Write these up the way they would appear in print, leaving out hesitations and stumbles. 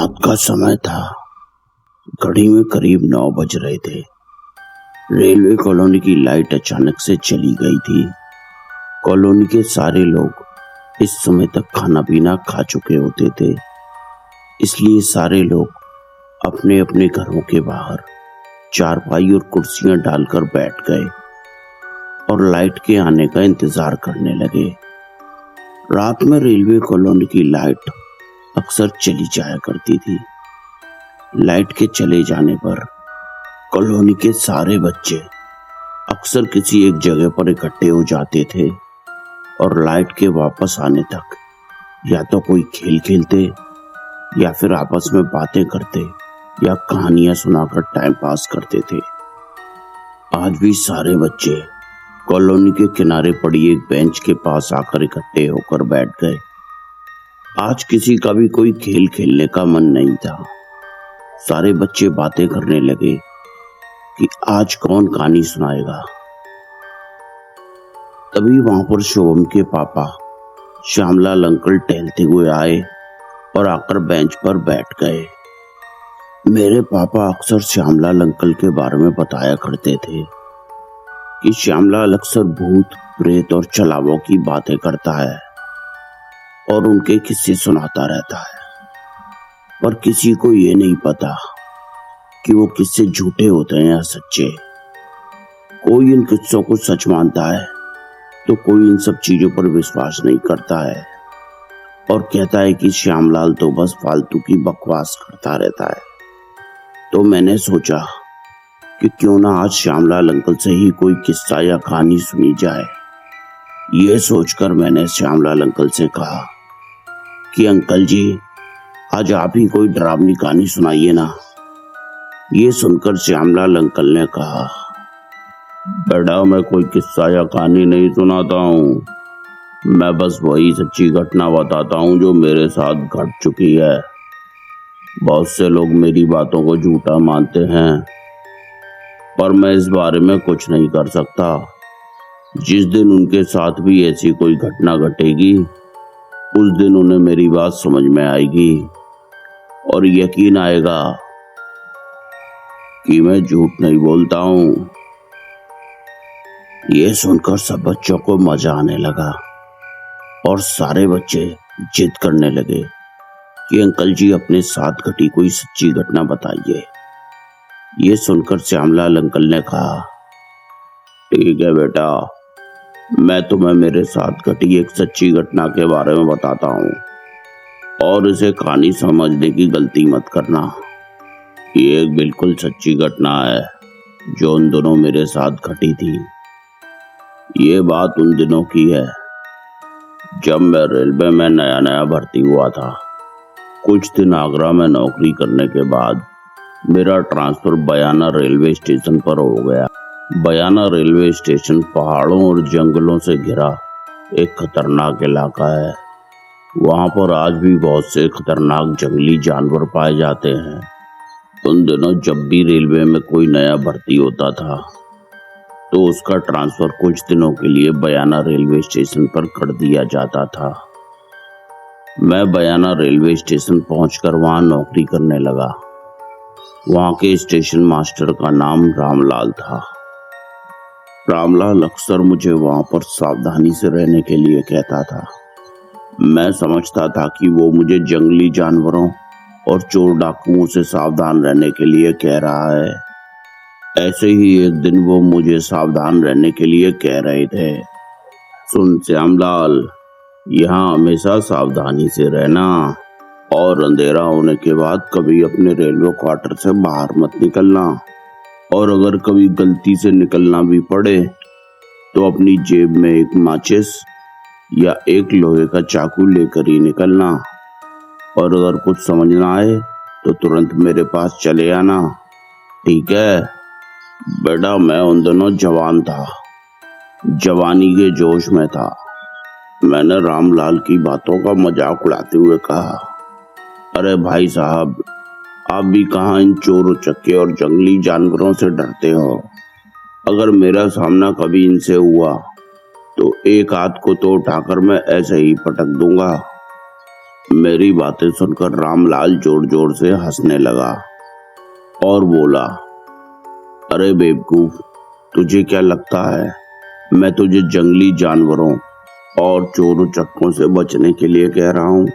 रात का समय था। घड़ी में करीब 9 बज रहे थे। रेलवे कॉलोनी की लाइट अचानक से चली गई थी। कॉलोनी के सारे लोग इस समय तक खाना पीना खा चुके होते थे, इसलिए सारे लोग अपने अपने घरों के बाहर चारपाई और कुर्सियां डालकर बैठ गए और लाइट के आने का इंतजार करने लगे। रात में रेलवे कॉलोनी की लाइट अक्सर चली जाया करती थी। लाइट के चले जाने पर कॉलोनी के सारे बच्चे अक्सर किसी एक जगह पर इकट्ठे हो जाते थे और लाइट के वापस आने तक या तो कोई खेल खेलते या फिर आपस में बातें करते या कहानियां सुनाकर टाइम पास करते थे। आज भी सारे बच्चे कॉलोनी के किनारे पड़ी एक बेंच के पास आकर इकट्ठे होकर बैठ गए। आज किसी का भी कोई खेल खेलने का मन नहीं था। सारे बच्चे बातें करने लगे कि आज कौन कहानी सुनाएगा। तभी वहां पर शुभम के पापा श्यामलाल अंकल टहलते हुए आए और आकर बेंच पर बैठ गए। मेरे पापा अक्सर श्यामलाल अंकल के बारे में बताया करते थे कि श्यामलाल अक्सर भूत प्रेत और चलावों की बातें करता है और उनके किस्से सुनाता रहता है, पर किसी को ये नहीं पता कि वो किस्से झूठे होते हैं या सच्चे। कोई इन किस्सों को सच मानता है तो कोई इन सब चीजों पर विश्वास नहीं करता है और कहता है कि श्यामलाल तो बस फालतू की बकवास करता रहता है। तो मैंने सोचा कि क्यों ना आज श्यामलाल अंकल से ही कोई किस्सा या कहानी सुनी जाए। ये सोचकर मैंने श्यामलाल अंकल से कहा कि अंकल जी, आज आप ही कोई डरावनी कहानी सुनाइए ना। ये सुनकर श्यामलाल अंकल ने कहा, बेटा मैं कोई किस्सा या कहानी नहीं सुनाता हूँ, मैं बस वही सच्ची घटना बताता हूँ जो मेरे साथ घट चुकी है। बहुत से लोग मेरी बातों को झूठा मानते हैं, पर मैं इस बारे में कुछ नहीं कर सकता। जिस दिन उनके साथ भी ऐसी कोई घटना घटेगी उस दिन उन्हें मेरी बात समझ में आएगी और यकीन आएगा कि मैं झूठ नहीं बोलता हूँ। ये सुनकर सब बच्चों को मजा आने लगा और सारे बच्चे जिद करने लगे कि अंकल जी अपने साथ घटी कोई सच्ची घटना बताइए। ये सुनकर श्यामलाल अंकल ने कहा, ठीक है बेटा, मैं तुम्हें मेरे साथ घटी एक सच्ची घटना के बारे में बताता हूँ और इसे कहानी समझने की गलती मत करना। ये एक बिल्कुल सच्ची घटना है जो उन दिनों मेरे साथ घटी थी। ये बात उन दिनों की है जब मैं रेलवे में नया नया भर्ती हुआ था। कुछ दिन आगरा में नौकरी करने के बाद मेरा ट्रांसफर बयाना रेलवे स्टेशन पर हो गया। बयाना रेलवे स्टेशन पहाड़ों और जंगलों से घिरा एक खतरनाक इलाका है। वहां पर आज भी बहुत से खतरनाक जंगली जानवर पाए जाते हैं। उन दिनों जब भी रेलवे में कोई नया भर्ती होता था तो उसका ट्रांसफर कुछ दिनों के लिए बयाना रेलवे स्टेशन पर कर दिया जाता था। मैं बयाना रेलवे स्टेशन पहुंचकर वहां नौकरी करने लगा। वहां के स्टेशन मास्टर का नाम रामलाल था। रामलाल अक्सर मुझे वहां पर सावधानी से रहने के लिए कहता था। मैं समझता था कि वो मुझे जंगली जानवरों और चोर डाकुओं से सावधान रहने के लिए कह रहा है। ऐसे ही एक दिन वो मुझे सावधान रहने के लिए कह रहे थे, सुन श्यामलाल, यहाँ हमेशा सावधानी से रहना और अंधेरा होने के बाद कभी अपने रेलवे क्वार्टर से बाहर मत निकलना, और अगर कभी गलती से निकलना भी पड़े तो अपनी जेब में एक माचिस या एक लोहे का चाकू लेकर ही निकलना, और अगर कुछ समझ ना आए तो तुरंत मेरे पास चले आना, ठीक है? बेटा मैं उन दिनों जवान था, जवानी के जोश में था। मैंने रामलाल की बातों का मजाक उड़ाते हुए कहा, अरे भाई साहब, आप भी कहाँ इन चोर उचक्के और जंगली जानवरों से डरते हो? अगर मेरा सामना कभी इनसे हुआ तो एक हाथ को तो उठाकर मैं ऐसे ही पटक दूंगा। मेरी बातें सुनकर रामलाल जोर जोर से हंसने लगा और बोला, अरे बेवकूफ, तुझे क्या लगता है मैं तुझे जंगली जानवरों और चोरों चक्कों से बचने के लिए कह रहा हूँ?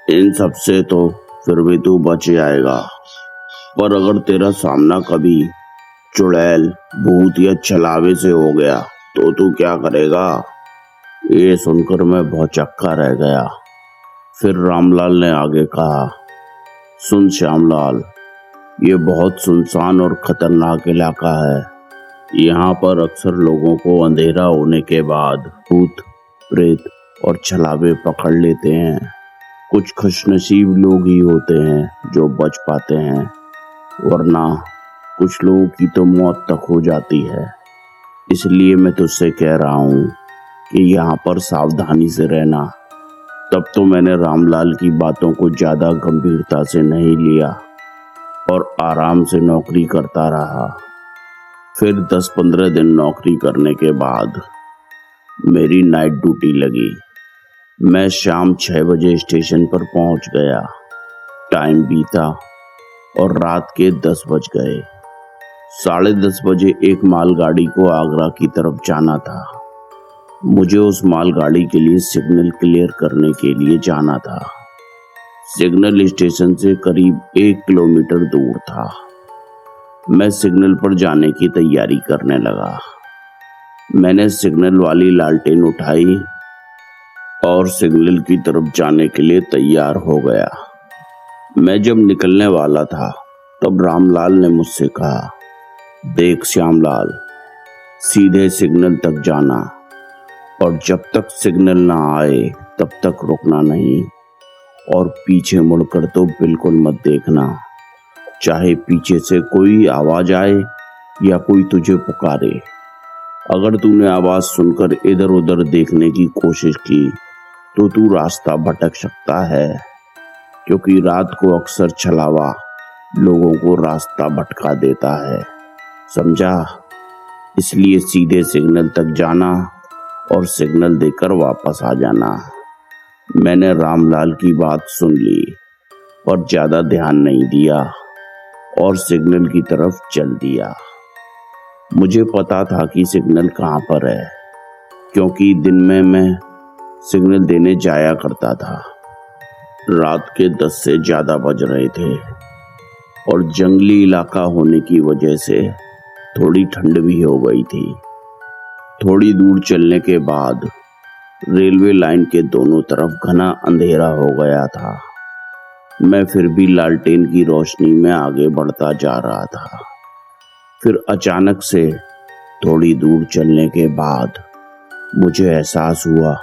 इन सब से तो फिर भी तू बच जाएगा, पर अगर तेरा सामना कभी चुड़ैल, भूत या छलावे से हो गया तो तू क्या करेगा? ये सुनकर मैं भौचक्का रह गया। फिर रामलाल ने आगे कहा, सुन श्यामलाल, ये बहुत सुनसान और खतरनाक इलाका है। यहाँ पर अक्सर लोगों को अंधेरा होने के बाद भूत, प्रेत और छलावे पकड़ लेते हैं। कुछ खुशनसीब लोग ही होते हैं जो बच पाते हैं, वरना कुछ लोगों की तो मौत तक हो जाती है। इसलिए मैं तुझसे कह रहा हूँ कि यहाँ पर सावधानी से रहना। तब तो मैंने रामलाल की बातों को ज्यादा गंभीरता से नहीं लिया और आराम से नौकरी करता रहा। फिर 10-15 दिन नौकरी करने के बाद मेरी नाइट ड्यूटी लगी। मैं शाम 6 बजे स्टेशन पर पहुंच गया। टाइम बीता और रात के 10 बज गए। 10:30 बजे एक मालगाड़ी को आगरा की तरफ जाना था। मुझे उस मालगाड़ी के लिए सिग्नल क्लियर करने के लिए जाना था। सिग्नल स्टेशन से करीब 1 किलोमीटर दूर था। मैं सिग्नल पर जाने की तैयारी करने लगा। मैंने सिग्नल वाली लालटेन उठाई और सिग्नल की तरफ जाने के लिए तैयार हो गया। मैं जब निकलने वाला था तब रामलाल ने मुझसे कहा, देख श्यामलाल, सीधे सिग्नल तक जाना और जब तक सिग्नल ना आए तब तक रुकना नहीं, और पीछे मुड़कर तो बिल्कुल मत देखना। चाहे पीछे से कोई आवाज आए या कोई तुझे पुकारे, अगर तूने आवाज सुनकर इधर उधर देखने की कोशिश की तो तू रास्ता भटक सकता है, क्योंकि रात को अक्सर छलावा लोगों को रास्ता भटका देता है, समझा? इसलिए सीधे सिग्नल तक जाना और सिग्नल देकर वापस आ जाना। मैंने रामलाल की बात सुन ली और ज्यादा ध्यान नहीं दिया और सिग्नल की तरफ चल दिया। मुझे पता था कि सिग्नल कहाँ पर है, क्योंकि दिन में मैं सिग्नल देने जाया करता था। रात के 10 से ज्यादा बज रहे थे और जंगली इलाका होने की वजह से थोड़ी ठंड भी हो गई थी। थोड़ी दूर चलने के बाद रेलवे लाइन के दोनों तरफ घना अंधेरा हो गया था। मैं फिर भी लालटेन की रोशनी में आगे बढ़ता जा रहा था। फिर अचानक से थोड़ी दूर चलने के बाद मुझे एहसास हुआ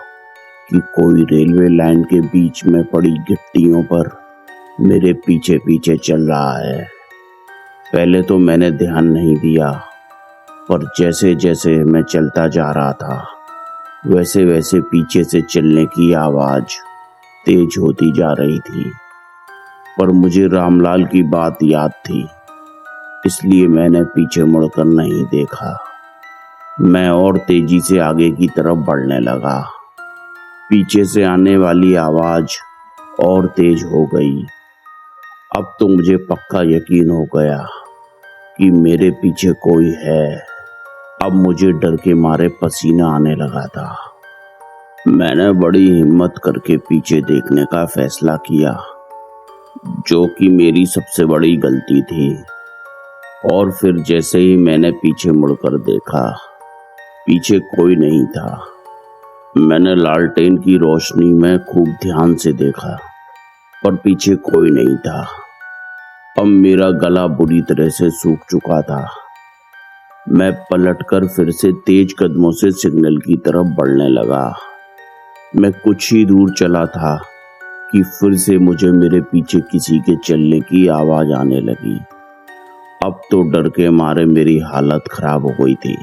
कि कोई रेलवे लाइन के बीच में पड़ी गिट्टियों पर मेरे पीछे पीछे चल रहा है। पहले तो मैंने ध्यान नहीं दिया, पर जैसे जैसे मैं चलता जा रहा था वैसे वैसे पीछे से चलने की आवाज तेज होती जा रही थी। पर मुझे रामलाल की बात याद थी, इसलिए मैंने पीछे मुड़कर नहीं देखा। मैं और तेजी से आगे की तरफ बढ़ने लगा। पीछे से आने वाली आवाज और तेज हो गई। अब तो मुझे पक्का यकीन हो गया कि मेरे पीछे कोई है। अब मुझे डर के मारे पसीना आने लगा था। मैंने बड़ी हिम्मत करके पीछे देखने का फैसला किया, जो कि मेरी सबसे बड़ी गलती थी। और फिर जैसे ही मैंने पीछे मुड़कर देखा, पीछे कोई नहीं था। मैंने लालटेन की रोशनी में खूब ध्यान से देखा, पर पीछे कोई नहीं था। अब मेरा गला बुरी तरह से सूख चुका था। मैं पलटकर फिर से तेज कदमों से सिग्नल की तरफ बढ़ने लगा। मैं कुछ ही दूर चला था कि फिर से मुझे मेरे पीछे किसी के चलने की आवाज आने लगी। अब तो डर के मारे मेरी हालत खराब हो गई थी।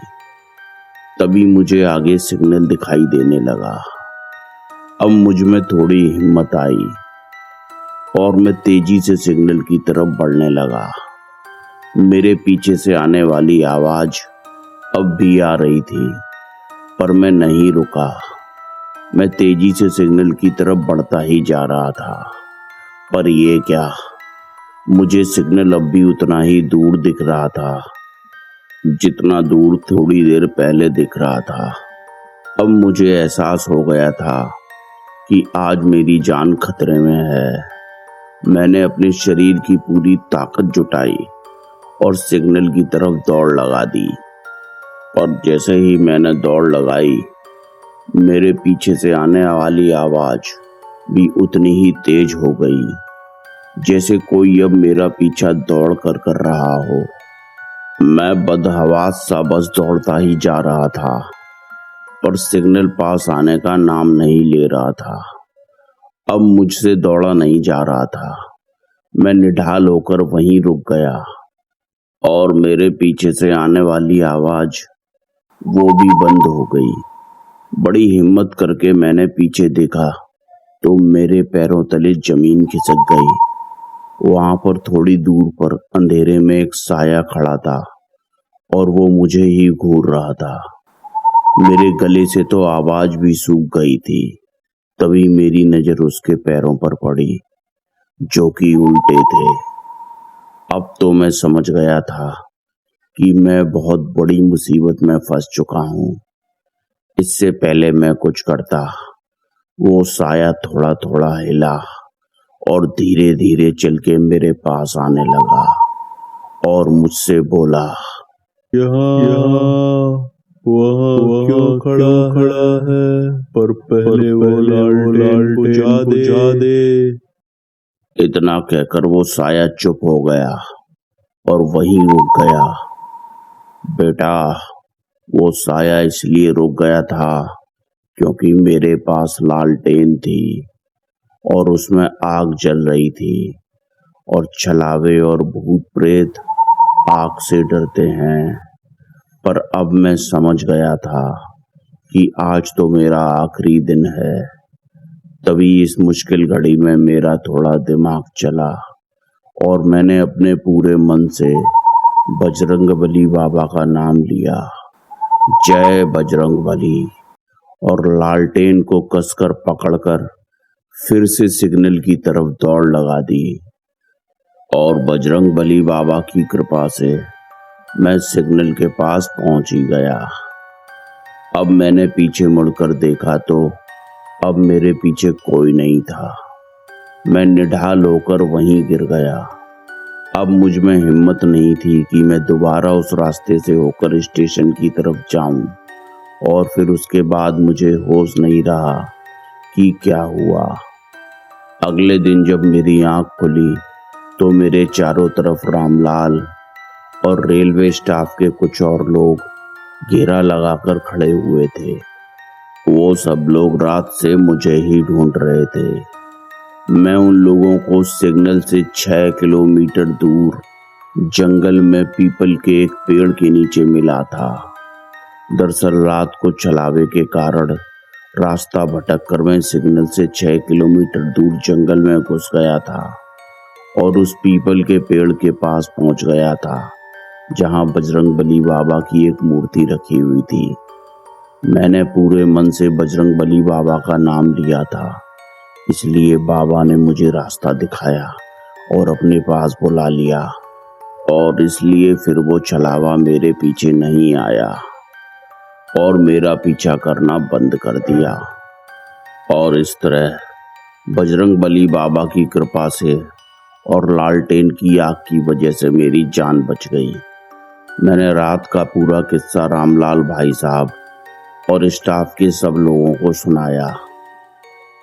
तभी मुझे आगे सिग्नल दिखाई देने लगा। अब मुझ में थोड़ी हिम्मत आई और मैं तेजी से सिग्नल की तरफ बढ़ने लगा। मेरे पीछे से आने वाली आवाज अब भी आ रही थी, पर मैं नहीं रुका। मैं तेजी से सिग्नल की तरफ बढ़ता ही जा रहा था, पर ये क्या, मुझे सिग्नल अब भी उतना ही दूर दिख रहा था जितना दूर थोड़ी देर पहले दिख रहा था। अब मुझे एहसास हो गया था कि आज मेरी जान खतरे में है। मैंने अपने शरीर की पूरी ताकत जुटाई और सिग्नल की तरफ दौड़ लगा दी। और जैसे ही मैंने दौड़ लगाई, मेरे पीछे से आने वाली आवाज भी उतनी ही तेज हो गई, जैसे कोई अब मेरा पीछा दौड़ कर रहा हो। मैं बदहवास सा बस दौड़ता ही जा रहा था, पर सिग्नल पास आने का नाम नहीं ले रहा था। अब मुझसे दौड़ा नहीं जा रहा था। मैं निढाल होकर वहीं रुक गया और मेरे पीछे से आने वाली आवाज वो भी बंद हो गई। बड़ी हिम्मत करके मैंने पीछे देखा तो मेरे पैरों तले जमीन खिसक गई। वहां पर थोड़ी दूर पर अंधेरे में एक साया खड़ा था और वो मुझे ही घूर रहा था। मेरे गले से तो आवाज भी सूख गई थी। तभी मेरी नजर उसके पैरों पर पड़ी, जो कि उल्टे थे। अब तो मैं समझ गया था कि मैं बहुत बड़ी मुसीबत में फंस चुका हूँ। इससे पहले मैं कुछ करता, वो साया थोड़ा थोड़ा हिला और धीरे धीरे चल के मेरे पास आने लगा और मुझसे बोला, यहाँ वहाँ क्यों खड़ा है? पर पहले वो लालटेन बुझा दे। इतना कहकर वो साया चुप हो गया और वहीं रुक गया। बेटा, वो साया इसलिए रुक गया था क्योंकि मेरे पास लालटेन थी और उसमें आग जल रही थी, और छलावे और भूत प्रेत आग से डरते हैं। पर अब मैं समझ गया था कि आज तो मेरा आखिरी दिन है। तभी इस मुश्किल घड़ी में मेरा थोड़ा दिमाग चला और मैंने अपने पूरे मन से बजरंगबली बाबा का नाम लिया, जय बजरंगबली, और लालटेन को कसकर पकड़कर फिर से सिग्नल की तरफ दौड़ लगा दी। और बजरंगबली बाबा की कृपा से मैं सिग्नल के पास पहुंच ही गया। अब मैंने पीछे मुड़कर देखा तो अब मेरे पीछे कोई नहीं था। मैं निढाल होकर वहीं गिर गया। अब मुझ में हिम्मत नहीं थी कि मैं दोबारा उस रास्ते से होकर स्टेशन की तरफ जाऊं, और फिर उसके बाद मुझे होश नहीं रहा कि क्या हुआ। अगले दिन जब मेरी आंख खुली तो मेरे चारों तरफ रामलाल और रेलवे स्टाफ के कुछ और लोग घेरा लगाकर खड़े हुए थे। वो सब लोग रात से मुझे ही ढूंढ रहे थे। मैं उन लोगों को सिग्नल से 6 किलोमीटर दूर जंगल में पीपल के एक पेड़ के नीचे मिला था। दरअसल रात को छलावे के कारण रास्ता भटक कर मैं सिग्नल से 6 किलोमीटर दूर जंगल में घुस गया था और उस पीपल के पेड़ के पास पहुंच गया था जहां बजरंगबली बाबा की एक मूर्ति रखी हुई थी। मैंने पूरे मन से बजरंगबली बाबा का नाम लिया था, इसलिए बाबा ने मुझे रास्ता दिखाया और अपने पास बुला लिया, और इसलिए फिर वो छलावा मेरे पीछे नहीं आया और मेरा पीछा करना बंद कर दिया। और इस तरह बजरंगबली बाबा की कृपा से और लालटेन की आग की वजह से मेरी जान बच गई। मैंने रात का पूरा किस्सा रामलाल भाई साहब और स्टाफ के सब लोगों को सुनाया।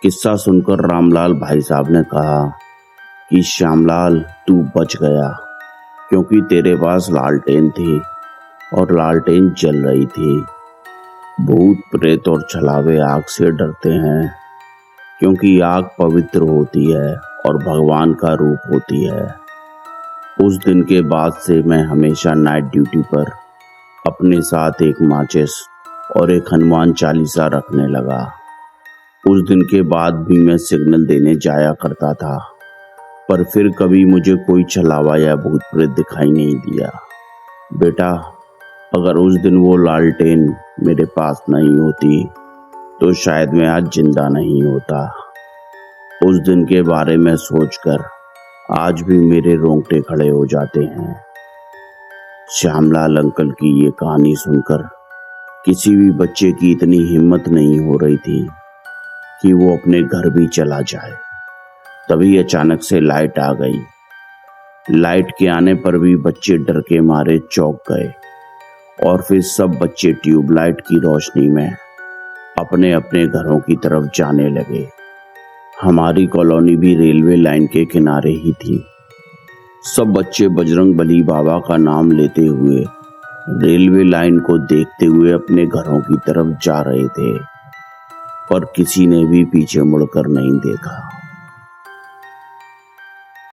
किस्सा सुनकर रामलाल भाई साहब ने कहा कि श्यामलाल, तू बच गया क्योंकि तेरे पास लालटेन थी और लालटेन जल रही थी। भूत प्रेत और छलावे आग से डरते हैं क्योंकि आग पवित्र होती है और भगवान का रूप होती है। उस दिन के बाद से मैं हमेशा नाइट ड्यूटी पर अपने साथ एक माचिस और एक हनुमान चालीसा रखने लगा। उस दिन के बाद भी मैं सिग्नल देने जाया करता था, पर फिर कभी मुझे कोई छलावा या भूत प्रेत दिखाई नहीं दिया। बेटा, अगर उस दिन वो लालटेन मेरे पास नहीं होती तो शायद मैं आज जिंदा नहीं होता। उस दिन के बारे में सोचकर आज भी मेरे रोंगटे खड़े हो जाते हैं। श्यामलाल अंकल की ये कहानी सुनकर किसी भी बच्चे की इतनी हिम्मत नहीं हो रही थी कि वो अपने घर भी चला जाए। तभी अचानक से लाइट आ गई। लाइट के आने पर भी बच्चे डर के मारे चौंक गए और फिर सब बच्चे ट्यूबलाइट की रोशनी में अपने अपने घरों की तरफ जाने लगे। हमारी कॉलोनी भी रेलवे लाइन के किनारे ही थी। सब बच्चे बजरंगबली बाबा का नाम लेते हुए रेलवे लाइन को देखते हुए अपने घरों की तरफ जा रहे थे, पर किसी ने भी पीछे मुड़कर नहीं देखा।